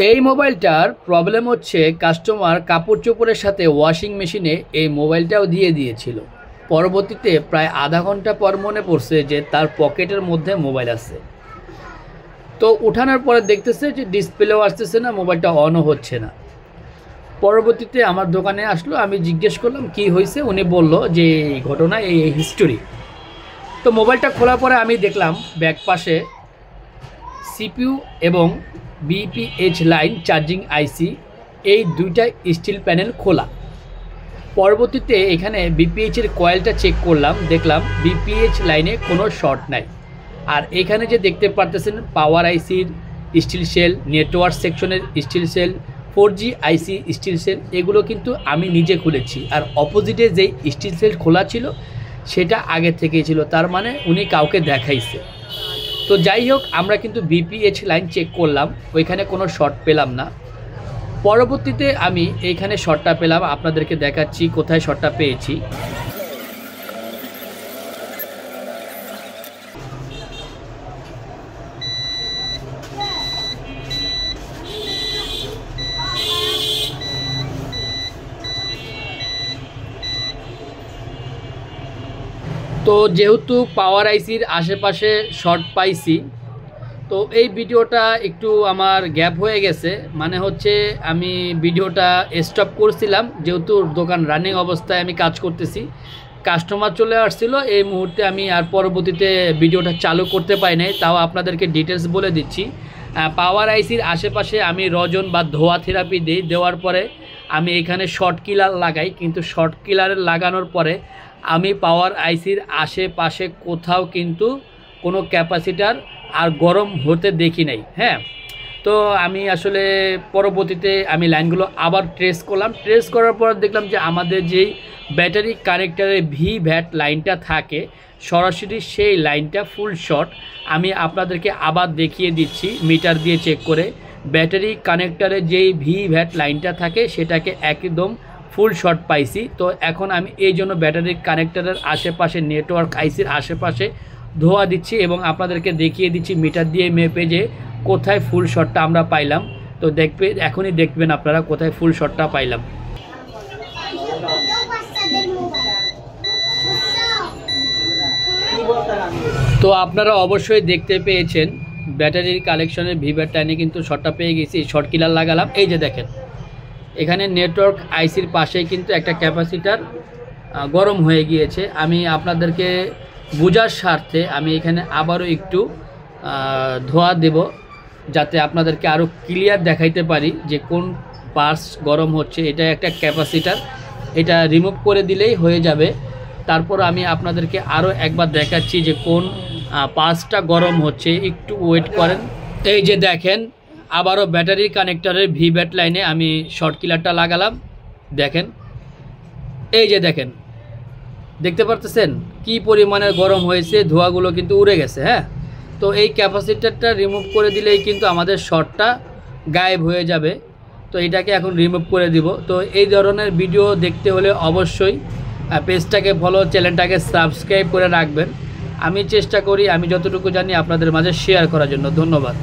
এই মোবাইলটার প্রবলেম হচ্ছে কাস্টমার কাপড় চোপড়ের সাথে ওয়াশিং মেশিনে এই মোবাইলটাও দিয়ে দিয়েছিল। পরবর্তীতে প্রায় আধা ঘন্টা পর মনে পড়ছে যে তার পকেটের মধ্যে মোবাইল আছে। তো উঠানোর পরে দেখতেছে যে ডিসপ্লেও আসতেছে না, মোবাইলটা অনও হচ্ছে না। পরবর্তীতে আমার দোকানে আসলো, আমি জিজ্ঞেস করলাম কি হয়েছে। উনি বলল যে এই ঘটনা, এই হিস্টোরি। তো মোবাইলটা খোলার পরে আমি দেখলাম ব্যাক পাশে সিপিইউ এবং বিপিএইচ লাইন চার্জিং আইসি এই দুইটা স্টিল প্যানেল খোলা। পরবর্তীতে এখানে বিপিএইচের কয়েলটা চেক করলাম, দেখলাম বিপিএইচ লাইনে কোনো শর্ট নাই। আর এখানে যে দেখতে পারতেছেন পাওয়ার আইসির স্টিল সেল, নেটওয়ার্ক সেকশনের স্টিল সেল, 4G আইসি স্টিল সেল, এগুলো কিন্তু আমি নিজে খুলেছি। আর অপোজিটে যেই স্টিল সেল খোলা ছিল সেটা আগে থেকেই ছিল, তার মানে উনি কাউকে দেখাইছে। তো যাই হোক, আমরা কিন্তু বিপিএইচ লাইন চেক করলাম, ওইখানে কোনো শর্ট পেলাম না। পরবর্তীতে আমি এইখানে শর্টটা পেলাম, আপনাদেরকে দেখাচ্ছি কোথায় শর্টটা পেয়েছি। তো যেহেতু পাওয়ার আইসির আশেপাশে শর্ট পাইছি, তো এই ভিডিওটা একটু আমার গ্যাপ হয়ে গেছে। মানে হচ্ছে আমি ভিডিওটা স্টপ করছিলাম, যেহেতু দোকান রানিং অবস্থায় আমি কাজ করতেছি, কাস্টমার চলে আসছিল। এই মুহূর্তে আমি আর পরবর্তীতে ভিডিওটা চালু করতে পারি নাই। তাও আপনাদেরকে ডিটেলস বলে দিচ্ছি। পাওয়ার আইসির আশেপাশে আমি রজন বা ধোয়া থেরাপি দিই, দেওয়ার পরে আমি এখানে শর্ট কিলার লাগাই। কিন্তু শর্ট কিলারের লাগানোর পরে আমি পাওয়ার আইসির আশেপাশে কোথাও কিন্তু কোনো ক্যাপাসিটার আর গরম হতে দেখি নাই। হ্যাঁ, তো আমি আসলে পরবর্তীতে আমি লাইনগুলো আবার ট্রেস করলাম। ট্রেস করার পর দেখলাম যে আমাদের যেই ব্যাটারি কানেক্টারের ভ্যাট লাইনটা থাকে সরাসরি, সেই লাইনটা ফুল শর্ট। আমি আপনাদেরকে আবার দেখিয়ে দিচ্ছি মিটার দিয়ে চেক করে। ব্যাটারি কানেক্টারে যেই ভ্যাট লাইনটা থাকে সেটাকে একদম ফুল শর্ট পাইছি। তো এখন আমি এই জন্য ব্যাটারির কানেক্টারের আশেপাশে, নেটওয়ার্ক আইসির আশেপাশে ধোয়া দিচ্ছি এবং আপনাদেরকে দেখিয়ে দিচ্ছি মিটার দিয়ে মেপে যে কোথায় ফুল শর্টটা আমরা পাইলাম। তো এখনই দেখবেন আপনারা কোথায় ফুল শর্টটা পাইলাম। তো আপনারা অবশ্যই দেখতে পেয়েছেন ব্যাটারির কালেকশনের ভ্যাট লাইনে কিন্তু শর্টটা পেয়ে গেছি। শর্ট কিলার লাগালাম, এই যে দেখেন এখানে নেটওয়ার্ক আইসির পাশেই কিন্তু একটা ক্যাপাসিটার গরম হয়ে গিয়েছে। আমি আপনাদেরকে বোঝার স্বার্থে আমি এখানে আবারও একটু ধোয়া দেব, যাতে আপনাদেরকে আরও ক্লিয়ার দেখাইতে পারি যে কোন পার্টস গরম হচ্ছে। এটা একটা ক্যাপাসিটার, এটা রিমুভ করে দিলেই হয়ে যাবে। তারপর আমি আপনাদেরকে আরও একবার দেখাচ্ছি যে কোন পার্টসটা গরম হচ্ছে, একটু ওয়েট করেন। এই যে দেখেন আবারও ব্যাটারি কানেক্টরের ভ্যাট লাইনে আমি শর্ট কিলারটা লাগালাম। দেখেন, এই যে দেখেন, দেখতে পারতেছেন কি পরিমাণে গরম হয়েছে, ধোঁয়াগুলো কিন্তু উড়ে গেছে। হ্যাঁ, তো এই ক্যাপাসিটারটা রিমুভ করে দিলেই কিন্তু আমাদের শর্টটা গায়েব হয়ে যাবে। তো এটাকে এখন রিমুভ করে দিব। তো এই ধরনের ভিডিও দেখতে হলে অবশ্যই পেজটাকে ফলো, চ্যানেলটাকে সাবস্ক্রাইব করে রাখবেন। আমি চেষ্টা করি আমি যতটুকু জানি আপনাদের মাঝে শেয়ার করার জন্য। ধন্যবাদ।